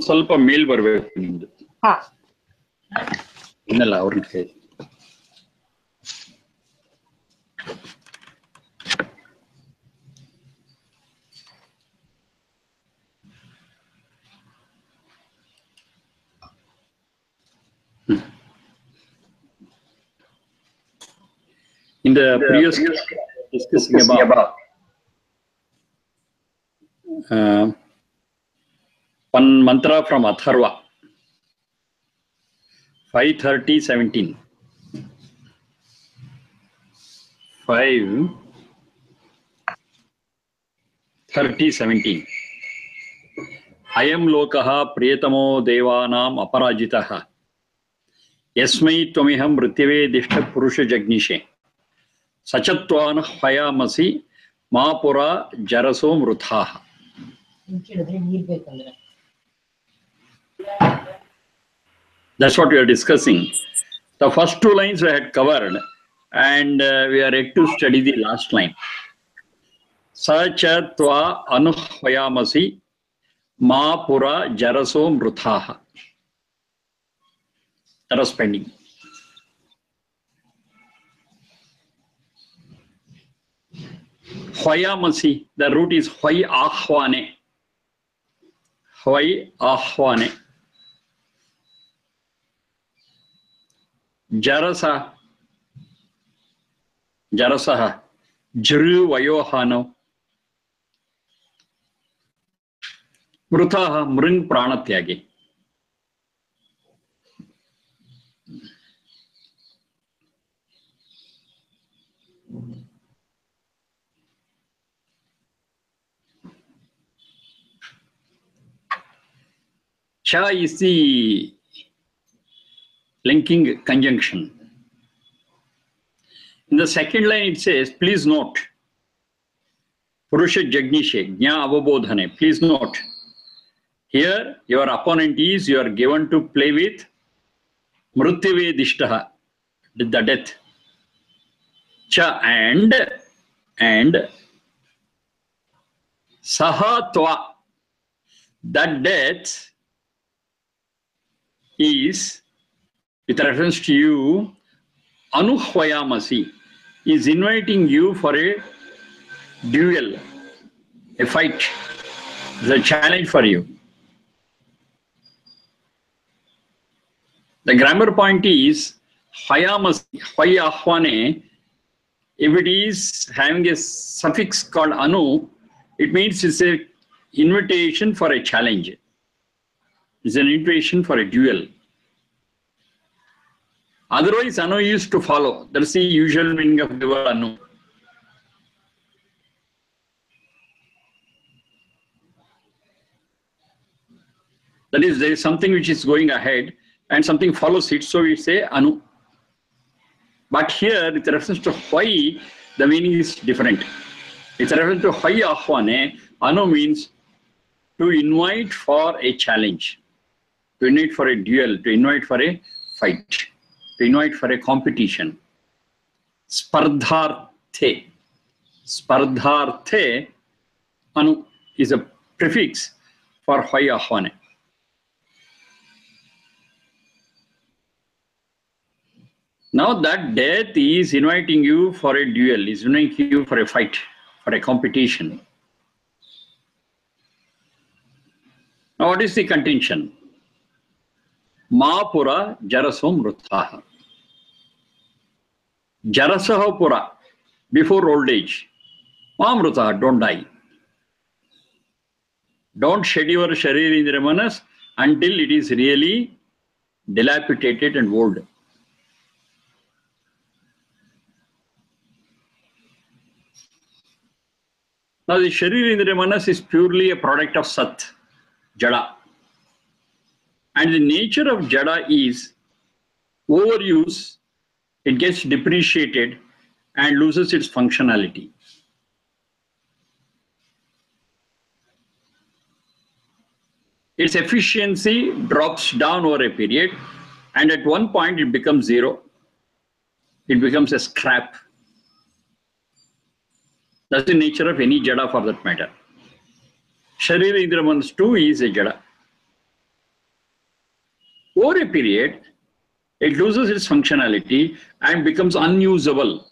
ಸ್ವಲ್ಪ ಮೇಲ್ ಬರಬೇಕು ನಿಮ್ದು. ಹಾ ಇನ್ನಲ್ಲ ಅವ್ರನ್ನ ಕೈ. In the previous discussing about one mantra from Atharva 5:30:17. 5:30:17. Ayam lokaha priyatamo devanam aparajitaha yasmai tvamiham mrityave dishta purusha jagnishe sachatvan hayamasi mapura jaraso mruthaha. That's what we are discussing. The first two lines we had covered, and we are yet to study the last line. Sachatva anuhvayamasi mapura jaraso mruthaha. That was pending. Hvayamasi, the root is hvay ahvane. Hvay ahvane. Jarasa, jarasaha, jru vayohano. Mruthaha, mring pranatyagi. Cha is the linking conjunction. In the second line it says, please note, Purusha Jagnishe, Jna Avabodhane, please note, here your opponent is, you are given to play with Mrutyave Dishtaha, the death. Cha and Sahatva, that death is, with reference to you, Anuhvayamasi, is inviting you for a duel, a fight. It's a challenge for you. The grammar point is Hayamasi, Hvayahvane. If it is having a suffix called Anu, it means it's an invitation for a challenge. It's an invitation for a duel. Otherwise, Anu used to follow. That's the usual meaning of the word Anu. That is, there is something which is going ahead and something follows it, so we say Anu. But here, with reference to Hvay, the meaning is different. With reference to Hvay Ahvane, Anu means to invite for a challenge, to invite for a duel, to invite for a fight, to invite for a competition. Spardharthe. Spardharthe, Anu is a prefix for Hvay Ahvane. Now that death is inviting you for a duel, is inviting you for a fight, for a competition. Now what is the contention? Mapura jaraso mruthaha. Jarasaha pura, before old age. Ma mruthaha, don't die. Don't shed your sharir indriya manas until it is really dilapidated and old. Now the sharir indriya manas is purely a product of sat, jada. And the nature of jada is overuse, it gets depreciated and loses its functionality. Its efficiency drops down over a period, and at one point it becomes zero. It becomes a scrap. That's the nature of any jada for that matter. Sharira Indra Manas too is a jada. Over a period, it loses its functionality and becomes unusable.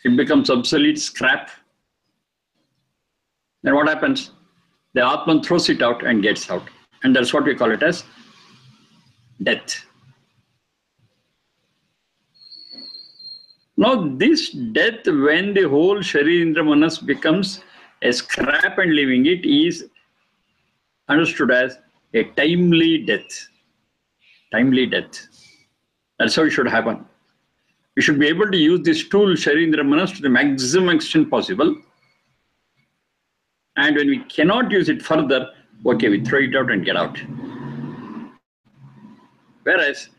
It becomes obsolete, scrap. Then what happens? The Atman throws it out and gets out. And that's what we call it as death. Now, this death, when the whole Sharirindra Manas becomes a scrap and leaving it, is understood as a timely death. Timely death. That's how it should happen. We should be able to use this tool, Sharirindra Manas, to the maximum extent possible. And when we cannot use it further, okay, we throw it out and get out. Whereas,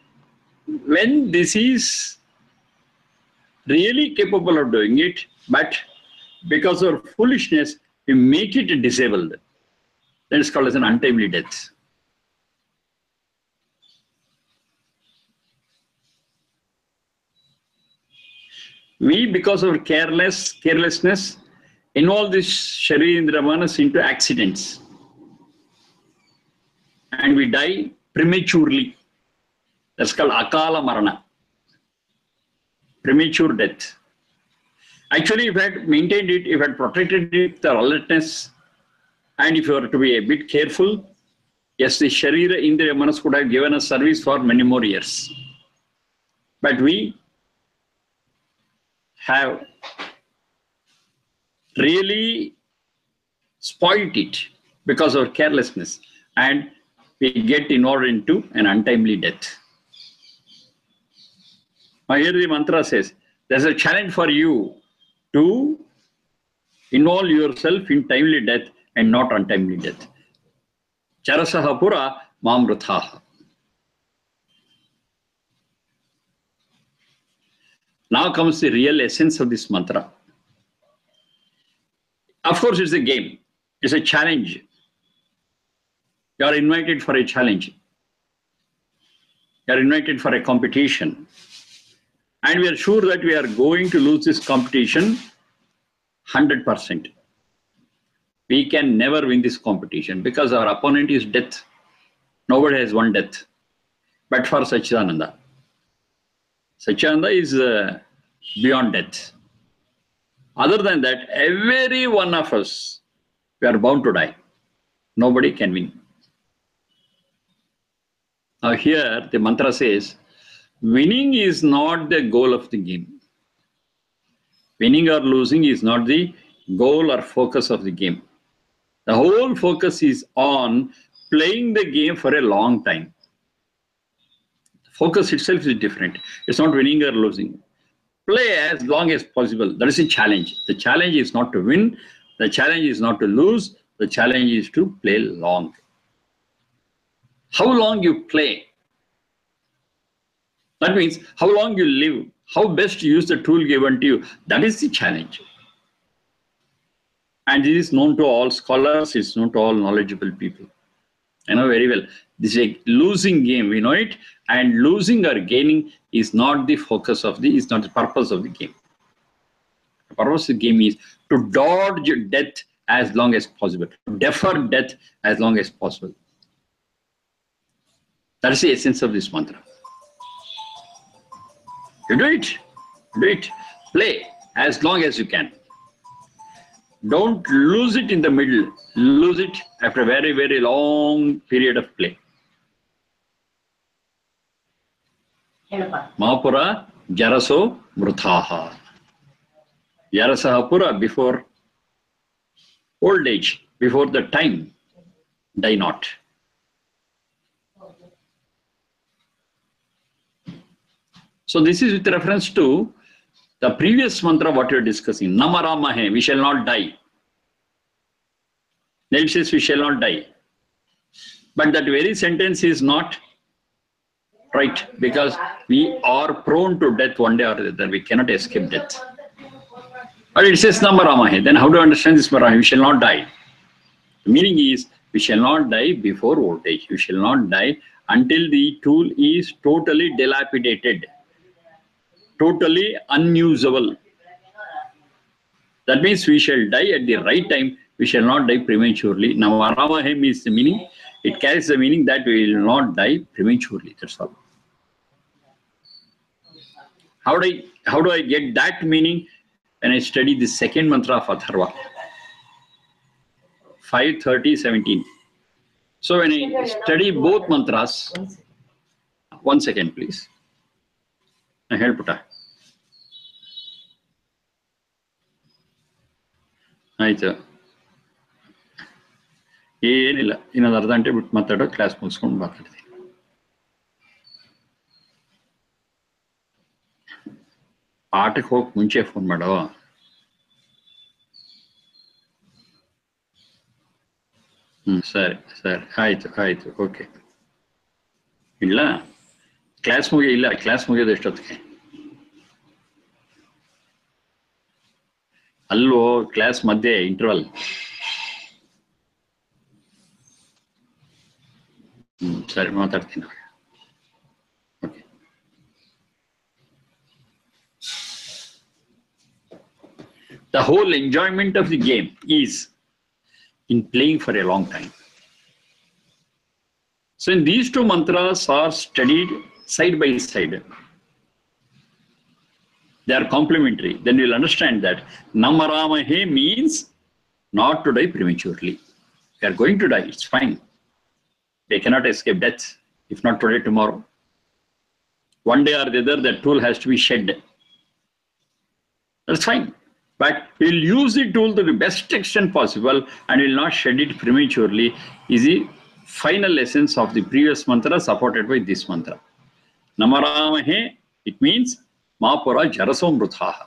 when this is really capable of doing it, but because of foolishness, we make it disabled, then it's called as an untimely death. We, because of carelessness, involve this Sharirindra Manas into accidents. And we die prematurely. That's called Akala Marana. Premature death. Actually, if I had maintained it, if I had protected it, the alertness, and if you were to be a bit careful, yes, the Sharira Indriya Manas could have given us service for many more years. But we have really spoiled it because of carelessness, and we get involved into an untimely death. Now here the mantra says, there's a challenge for you to involve yourself in timely death and not untimely death. Charasaha pura mamruthaha. Now comes the real essence of this mantra. Of course, it's a game. It's a challenge. You are invited for a challenge. You are invited for a competition. And we are sure that we are going to lose this competition 100%. We can never win this competition because our opponent is death. Nobody has won death. But for Satchidananda. Satchidananda is beyond death. Other than that, every one of us, we are bound to die. Nobody can win. Now here, the mantra says, winning is not the goal of the game. Winning or losing is not the goal or focus of the game. The whole focus is on playing the game for a long time. Focus itself is different. It's not winning or losing. Play as long as possible. That is a challenge. The challenge is not to win. The challenge is not to lose. The challenge is to play long. How long you play. That means how long you live. How best to use the tool given to you. That is the challenge. And this is known to all scholars. It's known to all knowledgeable people. I know very well. This is a losing game. We know it. And losing or gaining is not the focus of the, is not the purpose of the game. The purpose of the game is to dodge death as long as possible. Defer death as long as possible. That is the essence of this mantra. You do it. Do it. Play as long as you can. Don't lose it in the middle. Lose it after a very, very long period of play. Mahapura Jaraso Mruthaha. Jarasaha Pura, before old age, before the time, die not. So this is with reference to the previous mantra what we are discussing. Namaramahe, we shall not die. Then it says we shall not die. But that very sentence is not right, because we are prone to death one day or the other. We cannot escape death. But it says Namaramahe. Then how do you understand this Maramahe? We shall not die. The meaning is we shall not die before old age. We shall not die until the tool is totally dilapidated, totally unusable. That means we shall die at the right time. We shall not die prematurely. Namaramahe means the meaning It carries the meaning that we will not die prematurely. That's all. How do I get that meaning? When I study the second mantra of Atharva, 5:30:17. So when I study both mantras, 1 second, please. I help it. ಆಯ್ತು, ಏನಿಲ್ಲ, ಇನ್ನೊಂದು ಅರ್ಧ ಗಂಟೆ ಬಿಟ್ಟು ಮಾತಾಡೋ, class ಮುಗಿಸ್ಕೊಂಡು ಮಾತಾಡ್ತೀನಿ. ಆಟಕ್ಕೆ ಹೋಗಿ ಮುಂಚೆ ಫೋನ್ ಮಾಡೋ. ಸರಿ ಸರಿ, ಆಯ್ತು ಓಕೆ. ಇಲ್ಲ ಕ್ಲಾಸ್ ಮುಗಿಯೋದು ಎಷ್ಟೊತ್ತಿಗೆ? ಅಲ್ವೋ, ಕ್ಲಾಸ್ ಮಧ್ಯೆ ಇಂಟರ್ವಲ್. ಸರಿ, ಮಾತಾಡ್ತೀನಿ. Okay. The whole enjoyment of the game is in playing for a long time. So in these two mantras are studied side by side. They are complementary. Then you'll understand that Namaramahe means not to die prematurely. We are going to die, it's fine. They cannot escape death, if not today, tomorrow. One day or the other, that tool has to be shed. That's fine. But we'll use the tool to the best extent possible and will not shed it prematurely, is the final essence of the previous mantra supported by this mantra. Namaramahe, it means Mapura Jarasomruthaha.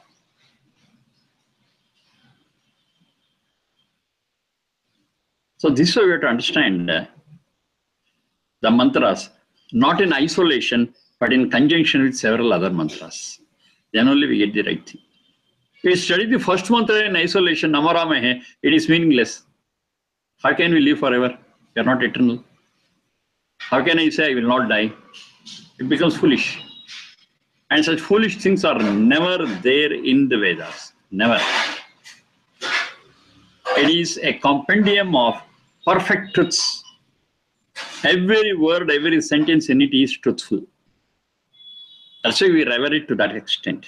So this way we have to understand the mantras, not in isolation, but in conjunction with several other mantras. Then only we get the right thing. If we study the first mantra in isolation, Namaramahe, it is meaningless. How can we live forever? We are not eternal. How can I say I will not die? It becomes foolish. And such foolish things are never there in the Vedas. Never. It is a compendium of perfect truths. Every word, every sentence in it is truthful. That's why we revere it to that extent.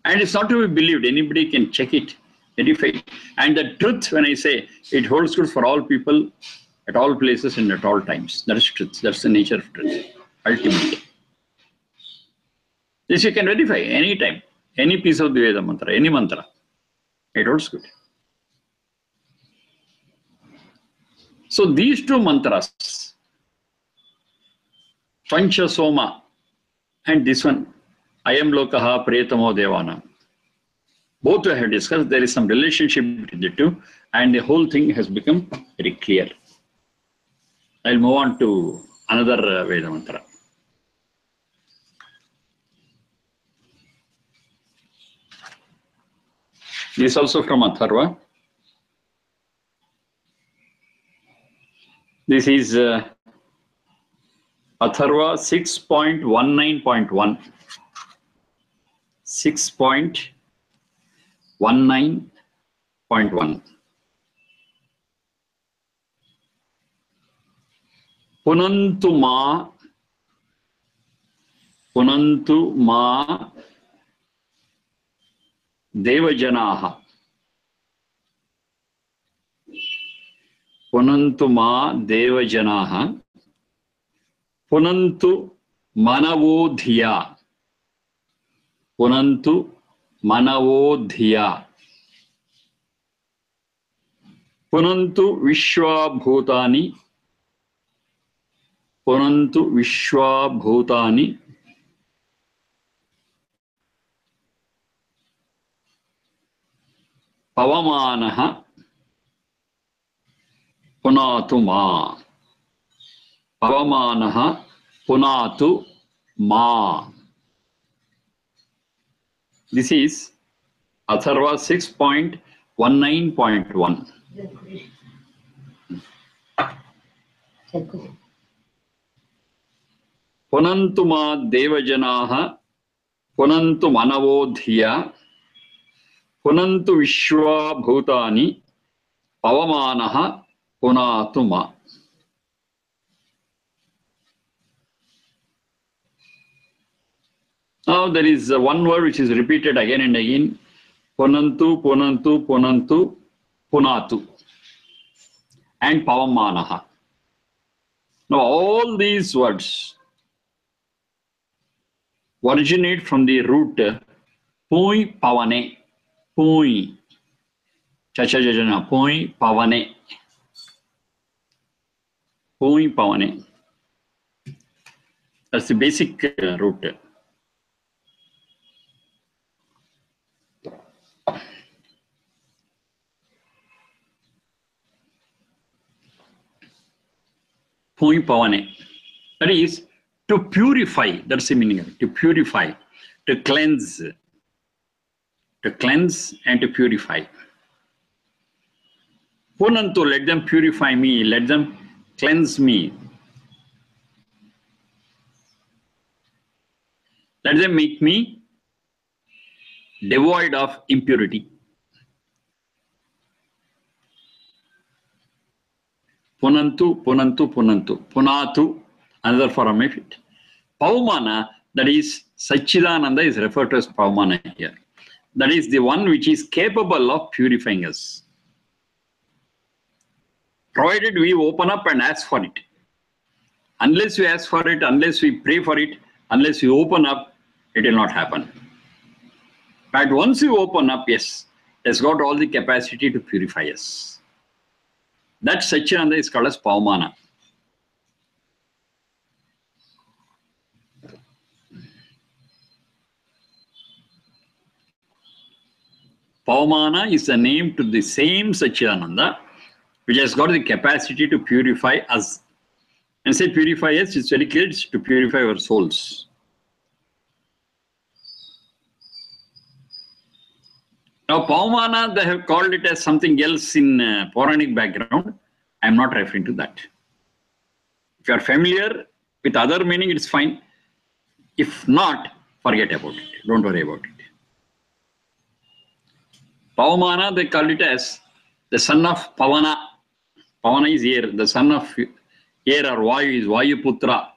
And it's not to be believed. Anybody can check it, verify it. And the truth, when I say, it holds good for all people, at all places and at all times. That is truth. That's the nature of truth, ultimately. This you can verify anytime. Any piece of the Veda mantra, any mantra. It holds good. So these two mantras, Pancha Soma and this one, Ayam Lokaha Priyatamo Devana, both we have discussed. There is some relationship between the two, and the whole thing has become very clear. I'll move on to another Veda mantra. This is also from Atharva. This is Atharva 6.19.1. 6.19.1. Punantu ma Devajanaha. Punantu ma Devajanaha. Punantu Manavodhiya. Punantu Manavodhiya. Punantu Vishwabhutani. Punantu Vishwabhutani. Pavamanaha punatu ma. Pavamanaha punatu ma. This is Atharva 6.19.1. Punantu ma devajanaha punantu manavodhiya punantu vishwa bhutani pavamanaha punatu ma. Now there is one word which is repeated again and again. Punantu, punantu, punantu, punatu. And pavamanaha. Now all these words originate from the root pui pavane. Pui. Chacha jajana. Pui pavane. Pui pavane. That's the basic root. Pui pavane. That is to purify. That's the meaning of it. To purify, to cleanse and to purify. Punantu, let them purify me, let them cleanse me. Let them make me devoid of impurity. Punantu, punantu, punantu. Punatu, another form of it. Pavamana, that is Satchidananda, is referred to as Pavamana here. That is the one which is capable of purifying us. Provided we open up and ask for it. Unless we ask for it, unless we pray for it, unless we open up, it will not happen. But once you open up, yes, it's got all the capacity to purify us. That Satchidananda is called as Pavamana. Pavamana is the name to the same Satchidananda, which has got the capacity to purify us. And say purify us, it's very clear, it's to purify our souls. Now, Pavamana, they have called it as something else in Puranic background. I am not referring to that. If you are familiar with other meaning, it's fine. If not, forget about it. Don't worry about it. Pavamana, they call it as the son of Pavana. Pavana is air. The son of air or Vayu is Vayuputra.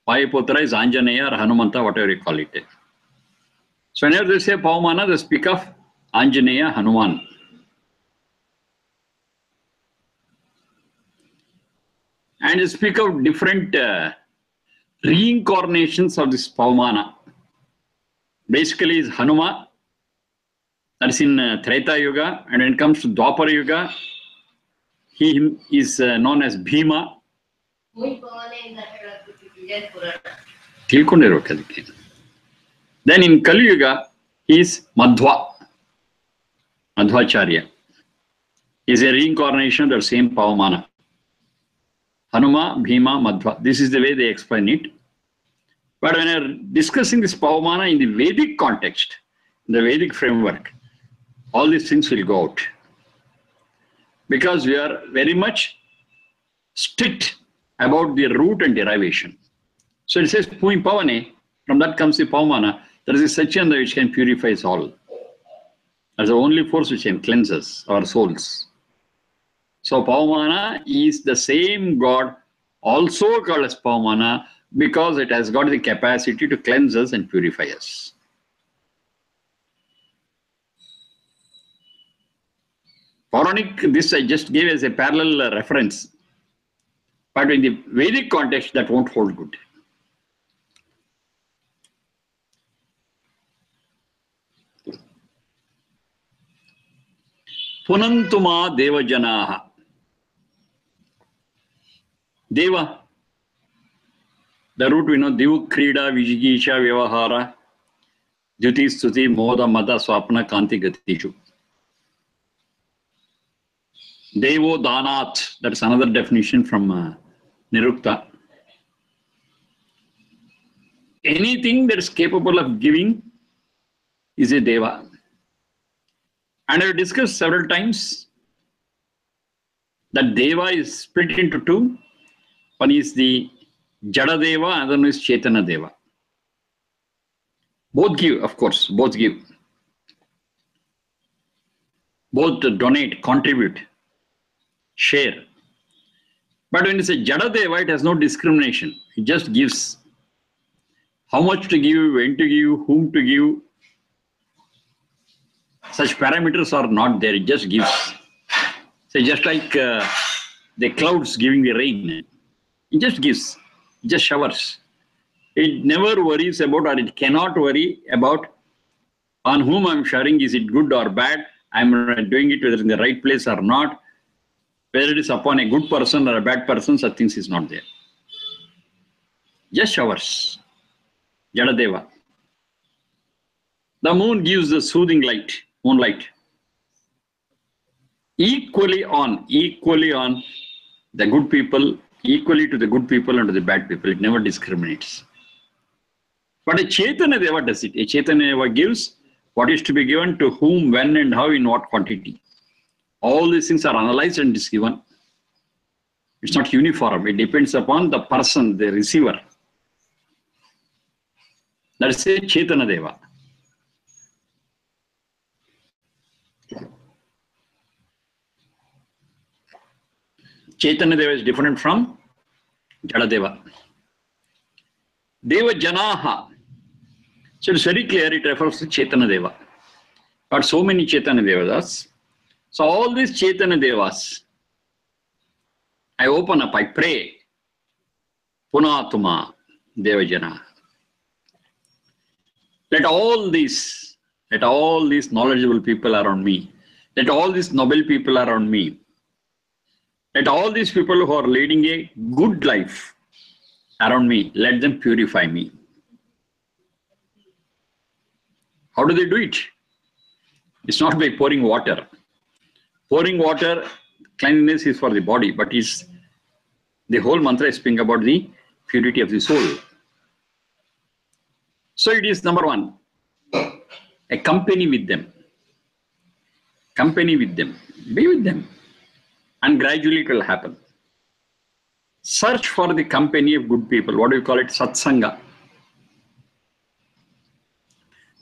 Vayuputra is Anjaneya or Hanumanta, whatever you call it. So whenever they say Pavamana, they speak of Anjaneya, Hanuman. And they speak of different reincarnations of this Pavamana. Basically, is Hanuma. That is in Treta Yuga. And when it comes to Dwapara Yuga, he is known as Bhima. Then in Kali Yuga, he is Madhva. Madhvacharya. He is a reincarnation of the same Pavamana. Hanuma, Bhima, Madhva. This is the way they explain it. But when you're discussing this Pavamana in the Vedic context, in the Vedic framework, all these things will go out. Because we are very much strict about the root and derivation. So it says Pui Pavane, from that comes the Pavamana. There is a Satchidananda which can purify us all. That's the only force which can cleanse us, our souls. So Pavamana is the same God, also called as Pavamana, because it has got the capacity to cleanse us and purify us. Puranic, this I just gave as a parallel reference. But in the Vedic context, that won't hold good. Punantuma Deva Janaha. Deva. The root we know, Divu Krida, Vijigisha, Vyavahara, Jyoti Stuti, Moda, Mada, Swapna, Kanti, Gatishu. Devo Danat, that's another definition from Nirukta. Anything that is capable of giving is a Deva. And I have discussed several times that Deva is split into two. One is the Jada Deva, another one is Chaitanya Deva. Both give, of course, both give. Both donate, contribute, share. But when it's a Jada Deva, it has no discrimination. It just gives. How much to give, when to give, whom to give. Such parameters are not there. It just gives. So just like the clouds giving the rain. It just gives. It just showers. It never worries about, or it cannot worry about on whom I'm showering. Is it good or bad? I'm doing it whether in the right place or not. Whether it is upon a good person or a bad person, such things is not there. Just showers. Jadadeva. The moon gives the soothing light, moonlight. Equally on the good people, equally to the good people and to the bad people. It never discriminates. But a Chaitanya Deva does it. A Chaitanya Deva gives what is to be given to whom, when and how, in what quantity. All these things are analyzed and is given. It's not uniform. It depends upon the person, the receiver. That is a Chaitanya Deva. Chaitanya Deva is different from Jadadeva. Deva Janaha. So it's very clear, it refers to Chaitanya Deva. Got so many Chaitanya Devas. So all these Chaitanya Devas, I open up, I pray. Punatuma Deva Jana. Let all these knowledgeable people around me, let all these noble people around me, let all these people who are leading a good life around me, let them purify me. How do they do it? It's not by pouring water. Pouring water, cleanliness is for the body, but the whole mantra is speaking about the purity of the soul. So it is number one, accompany with them. Company with them. Be with them. And gradually it will happen. Search for the company of good people. What do you call it? Satsanga.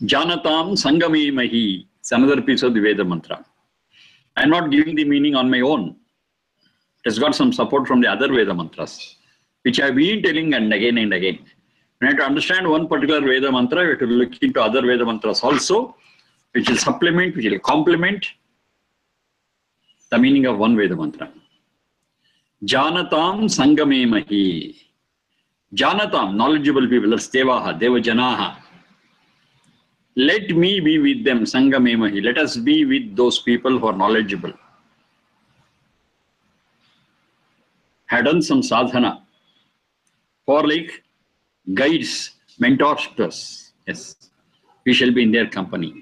Janatam Sangame Mahi. It's another piece of the Veda mantra. I'm not giving the meaning on my own. It has got some support from the other Veda mantras, which I've been telling and again and again. When you have to understand one particular Veda mantra, you have to look into other Veda mantras also, which will supplement, which will complement the meaning of one Veda mantra. Janatam Sangame Mahi. Janatam, knowledgeable people, that's Devaha, Deva Janaha. Let me be with them, Sangame Mahi. Let us be with those people who are knowledgeable. Had done some sadhana for like guides, mentors to us. Yes, we shall be in their company.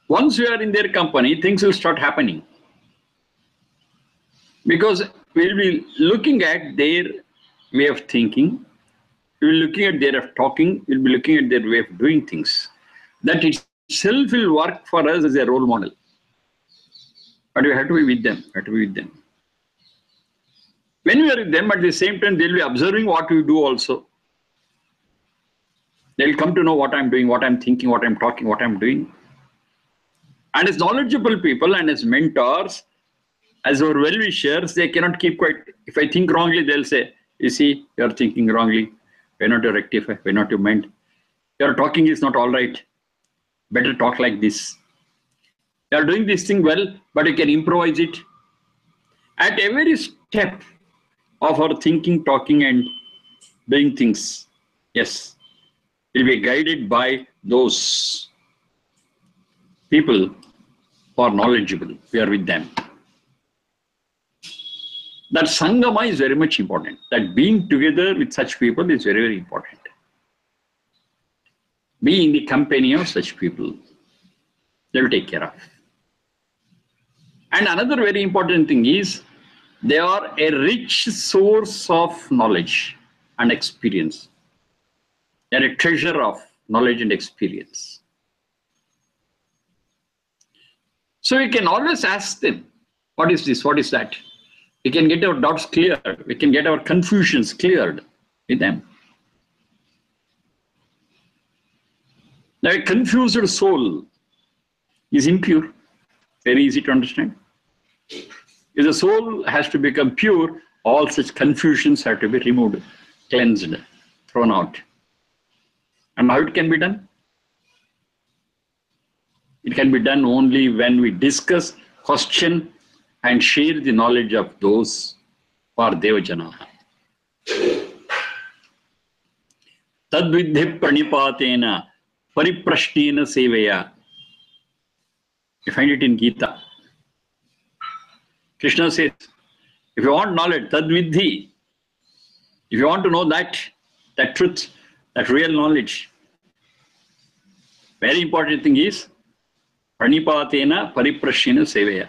Once we are in their company, things will start happening. Because we'll be looking at their way of thinking, we'll be looking at their way of talking, we'll be looking at their way of doing things. That itself will work for us as a role model. But we have to be with them. When we are with them, at the same time, they'll be observing what we do also. They'll come to know what I'm doing, what I'm thinking, what I'm talking, what I'm doing. And as knowledgeable people and as mentors, as our well-wishers, they cannot keep quiet. If I think wrongly, they'll say, you see, you're thinking wrongly. Why not to rectify? Why not to mend? Your talking is not all right. Better talk like this. You're doing this thing well, but you can improvise it. At every step of our thinking, talking, and doing things, yes, we'll be guided by those people who are knowledgeable. We are with them. That Sangama is very much important. That being together with such people is very, very important. Be in the company of such people. They will take care of. And another very important thing is, they are a rich source of knowledge and experience. They are a treasure of knowledge and experience. So we can always ask them, what is this, what is that? We can get our doubts cleared. We can get our confusions cleared with them. Now, a confused soul is impure. Very easy to understand. If the soul has to become pure, all such confusions have to be removed. cleansed, thrown out. And how it can be done? It can be done only when we discuss, question, and share the knowledge of those who are Devajana. Tadvidhi pranipatena pariprashnena seveya. You find it in Gita. Krishna says, if you want knowledge, tadvidhi, if you want to know that truth, that real knowledge, very important thing is pranipatena pariprashnena seveya. You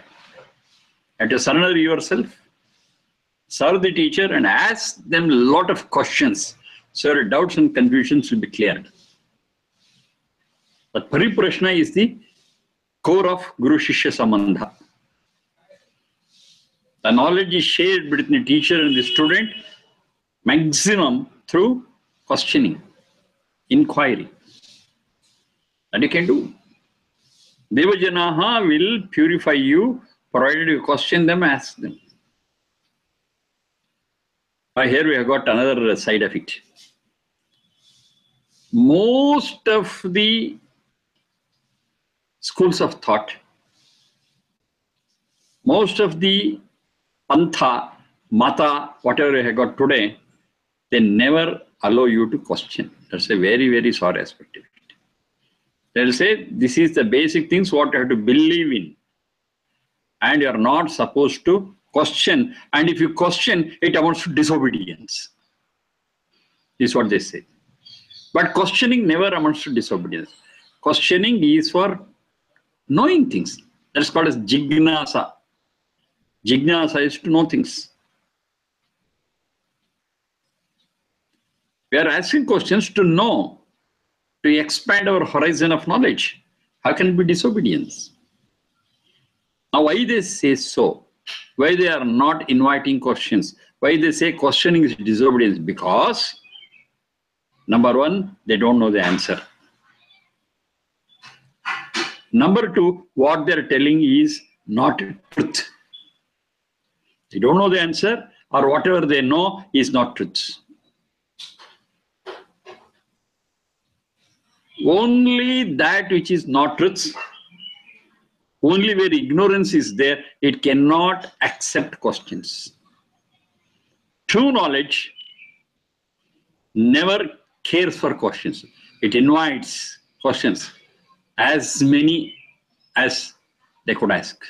have to surrender yourself, serve the teacher, and ask them a lot of questions so your doubts and confusions will be cleared. But pariprashna is the core of Guru Shishya Sambandha. The knowledge is shared between the teacher and the student, maximum through questioning, inquiry. And you can do. Devajanaha will purify you, provided you question them, ask them. Here we have got another side of it. Most of the schools of thought, most of the pantha, mata, whatever we have got today, they never allow you to question. That's a very, very sorry aspect of it. They'll say, this is the basic things what you have to believe in. And you are not supposed to question. And if you question, it amounts to disobedience. This is what they say. But questioning never amounts to disobedience. Questioning is for knowing things. That's called as jignasa. Jignasa is to know things. We are asking questions to know, to expand our horizon of knowledge. How can it be disobedience? Now, why they say so? Why they are not inviting questions? Why they say questioning is disobedience? Because, number one, they don't know the answer. Number two, what they're telling is not truth. They don't know the answer, or whatever they know is not truth. Only that which is not truth, only where ignorance is there, it cannot accept questions. True knowledge never cares for questions. It invites questions, as many as they could ask.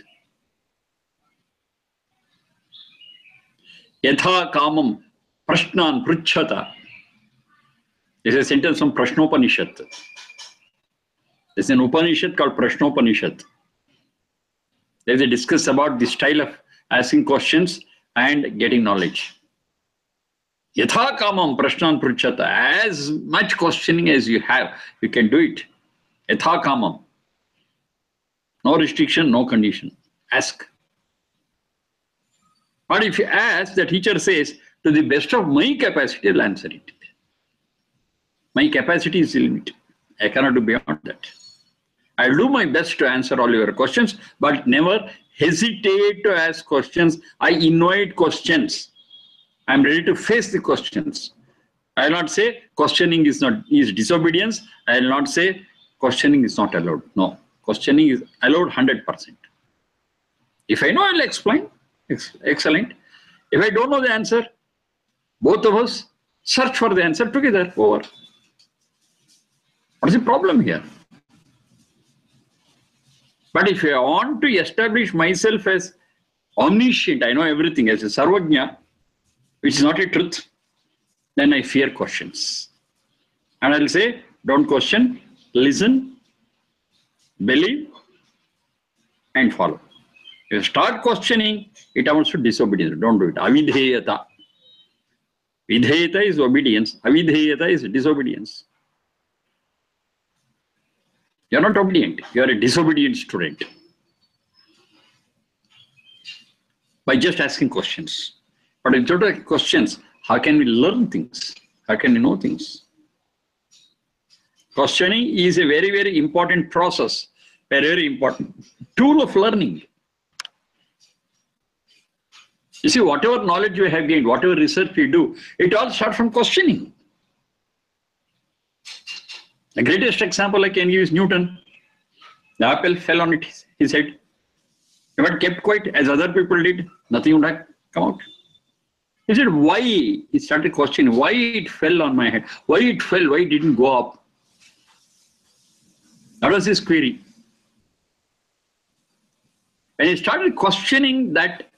Yatha kamam prashnan pruchhata. This is a sentence from Prashnopanishad. There's an Upanishad called Prashnopanishad. There's a discuss about the style of asking questions and getting knowledge. Yatha kamam prashnan pruchhata. As much questioning as you have, you can do it. Yatha kamam. No restriction, no condition. Ask. But if you ask, the teacher says, to the best of my capacity, I'll answer it. My capacity is limited. I cannot do beyond that. I'll do my best to answer all your questions, but never hesitate to ask questions. I invite questions. I'm ready to face the questions. I will not say questioning is disobedience. I will not say questioning is not allowed. No, questioning is allowed 100%. If I know, I'll explain. Excellent. If I don't know the answer, both of us search for the answer together. Over. What is the problem here? But if I want to establish myself as omniscient, I know everything, as a sarvajna, which is not a truth, then I fear questions. And I'll say, don't question, listen, believe, and follow. If you start questioning, it amounts to disobedience. Don't do it. Avidheyata. Vidheyata is obedience. Avidheyata is disobedience. You're not obedient. You're a disobedient student. By just asking questions. But without questions, how can we learn things? How can we know things? Questioning is a very, very important process. Very, very important tool of learning. You see, whatever knowledge we have gained, whatever research we do, it all starts from questioning. The greatest example I can give is Newton. The apple fell on his head. He had kept quiet as other people did. Nothing would have come out. He said, why? He started questioning, why it fell on my head? Why it fell? Why it didn't go up? That was his query. When he started questioning that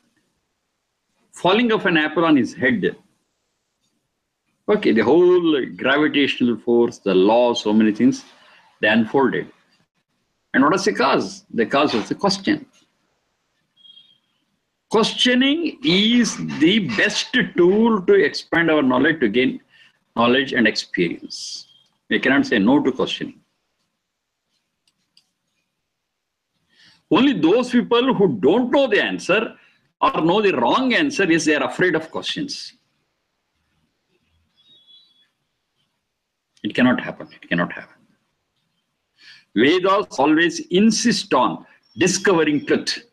falling of an apple on his head, okay, the whole gravitational force, the law, so many things, they unfolded. And what was the cause? The cause was the question. Questioning is the best tool to expand our knowledge, to gain knowledge and experience. We cannot say no to questioning. Only those people who don't know the answer or know the wrong answer, is they are afraid of questions. It cannot happen. It cannot happen. Vedas always insist on discovering truth.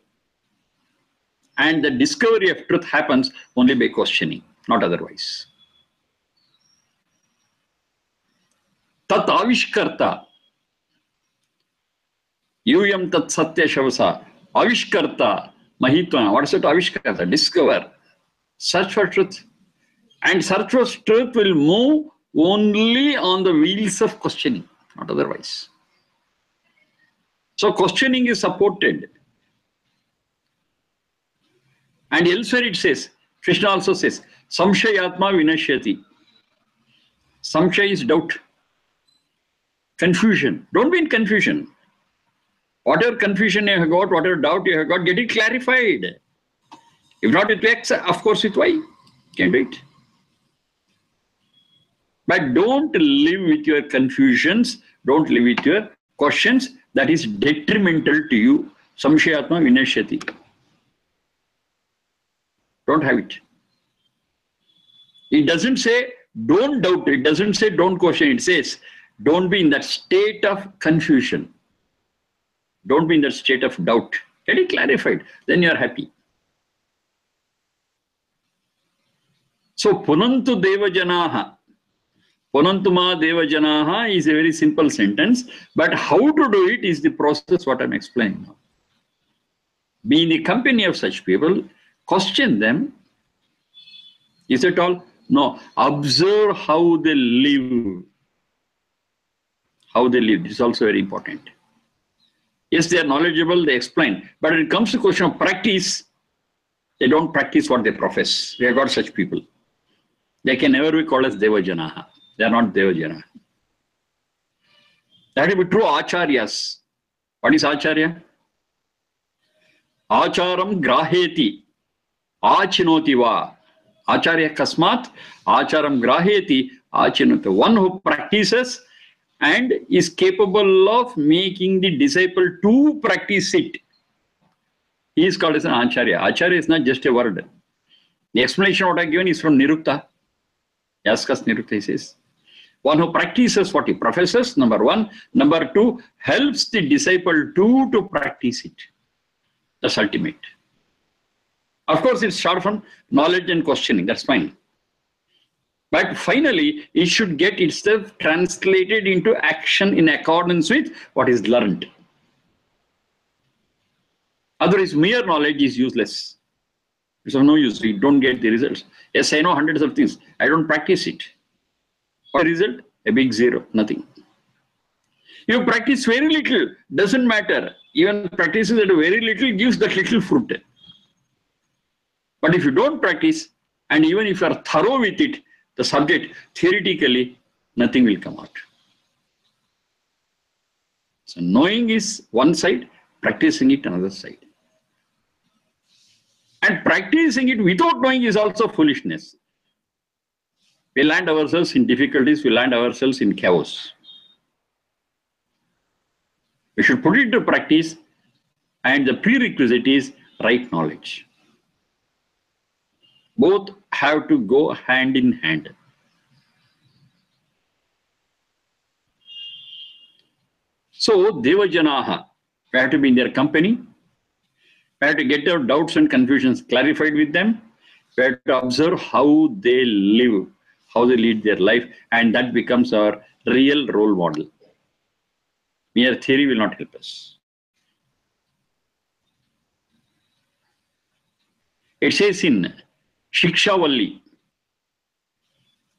And the discovery of truth happens only by questioning, not otherwise. Tat avishkarta. Yuyam tat satya shavasa. Avishkarta. Mahitva. What is it? Avishkarta. Discover. Search for truth. And search for truth will move only on the wheels of questioning, not otherwise. So questioning is supported. And elsewhere it says, Krishna also says, Samshayatma vinashyati. Samshay is doubt. Confusion. Don't be in confusion. Whatever confusion you have got, whatever doubt you have got, get it clarified. If not with X, of course with Y. You can do it. But don't live with your confusions. Don't live with your questions. That is detrimental to you. Samshayatma vinashyati. Don't have it. It doesn't say don't doubt. It doesn't say don't question. It says don't be in that state of confusion. Don't be in that state of doubt. Get it clarified. Then you are happy. So punantu deva janaha. Punantuma deva janaha is a very simple sentence. But how to do it is the process what I'm explaining now. Be in the company of such people. Question them. Is it all? No. Observe how they live. How they live. This is also very important. Yes, they are knowledgeable, they explain. But when it comes to the question of practice, they don't practice what they profess. We have got such people. They can never be called as Devajanaha. They are not Devajanaha. That will be true Acharyas. What is Acharya? Acharam graheti. Achinoti va. Acharya kasmat. Acharam graheti. Achinoti. One who practices and is capable of making the disciple to practice it. He is called as an Acharya. Acharya is not just a word. The explanation what I have given is from Nirukta. Yaskas Nirukta, he says. One who practices what he professes, number one. Number two, helps the disciple to practice it. That's ultimate. Of course, it starts from knowledge and questioning. That's fine. But finally, it should get itself translated into action in accordance with what is learned. Otherwise, mere knowledge is useless. It's of no use. We don't get the results. Yes, I know hundreds of things. I don't practice it. What result? A big zero. Nothing. You practice very little. Doesn't matter. Even practicing that very little gives that little fruit. But if you don't practice, and even if you are thorough with it, the subject, theoretically, nothing will come out. So knowing is one side, practicing it another side. And practicing it without knowing is also foolishness. We land ourselves in difficulties, we land ourselves in chaos. We should put it into practice, and the prerequisite is right knowledge. Both have to go hand in hand. So, Devajanaha, we have to be in their company. We have to get our doubts and confusions clarified with them. We have to observe how they live, how they lead their life, and that becomes our real role model. Mere theory will not help us. It says in Shikshavalli,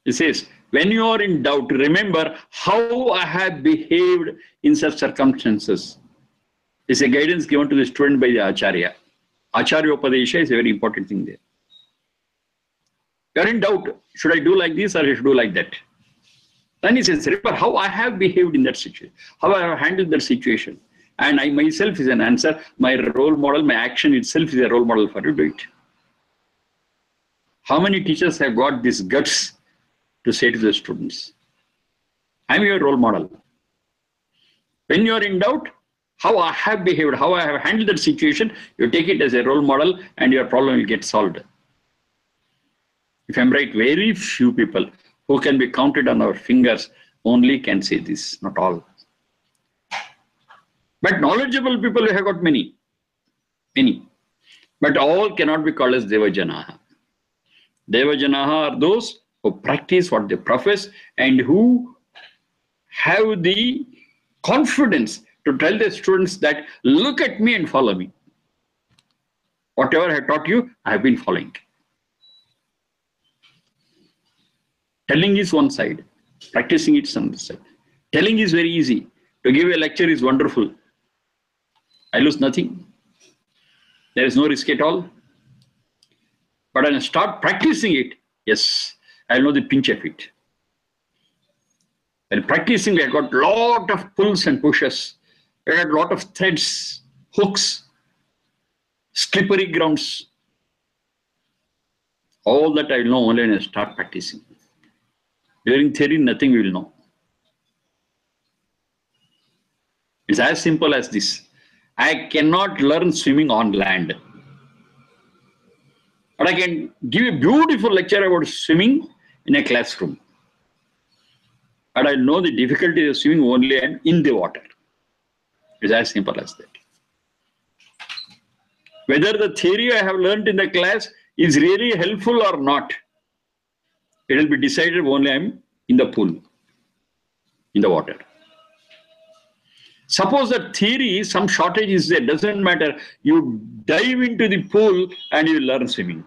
it says, when you are in doubt, remember how I have behaved in such circumstances. It's a guidance given to the student by the Acharya. Acharya Upadesha is a very important thing there. You are in doubt, should I do like this or I should do like that? Then he says, remember how I have behaved in that situation, how I have handled that situation. And I myself is an answer. My role model, my action itself is a role model for you to do it. How many teachers have got this guts to say to the students, I'm your role model. When you are in doubt, how I have behaved, how I have handled that situation, you take it as a role model and your problem will get solved. If I'm right, very few people who can be counted on our fingers only can say this, not all. But knowledgeable people, we have got many. But all cannot be called as Devajanaha. Devajanaha are those who practice what they profess and who have the confidence to tell their students that look at me and follow me. Whatever I have taught you, I have been following. Telling is one side, practicing it is another side. Telling is very easy. To give a lecture is wonderful. I lose nothing. There is no risk at all. But when I start practicing it, yes, I know the pinch of it. When practicing, I got a lot of pulls and pushes. I got a lot of threads, hooks, slippery grounds. All that I know only when I start practicing. During theory, nothing we will know. It's as simple as this. I cannot learn swimming on land. But I can give a beautiful lecture about swimming in a classroom. But I know the difficulty of swimming only in the water. It's as simple as that. Whether the theory I have learned in the class is really helpful or not, it will be decided only I'm in the pool, in the water. Suppose that theory, some shortage is there, doesn't matter. You dive into the pool and you learn swimming.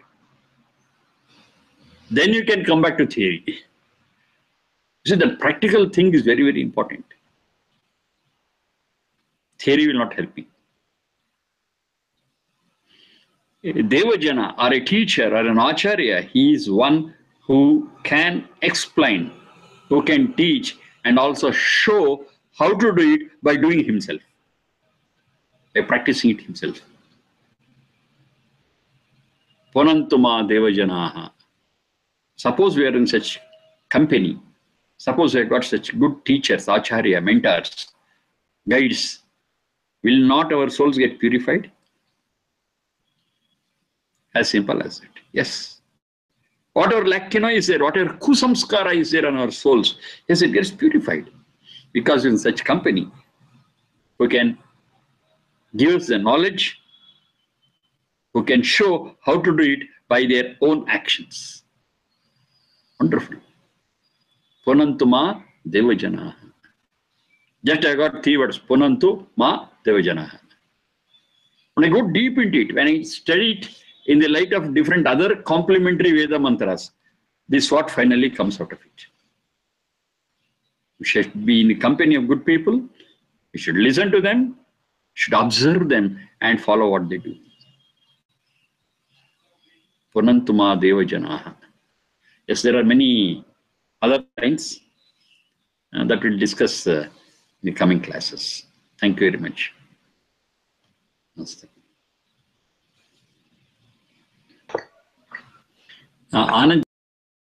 Then you can come back to theory. See, the practical thing is very, very important. Theory will not help me. A Devajana or a teacher or an Acharya, he is one who can explain, who can teach and also show how to do it by doing himself, by practicing it himself. Panantuma Devajanaha. Suppose we are in such company, suppose we have got such good teachers, Acharya, mentors, guides, will not our souls get purified? As simple as that. Yes. Whatever lakkhana is there, whatever kusamskara is there on our souls, yes, it gets purified. Because in such company, who can give us the knowledge, who can show how to do it by their own actions. Wonderful. Punantu ma devajana. Just I got 3 words. Punantu ma devajana. When I go deep into it, when I study it in the light of different other complementary Veda mantras, this is what finally comes out of it. We should be in the company of good people. We should listen to them, should observe them and follow what they do. Punantuma devajanaha. Yes, there are many other lines that we'll discuss in the coming classes. Thank you very much. Namaste. Anand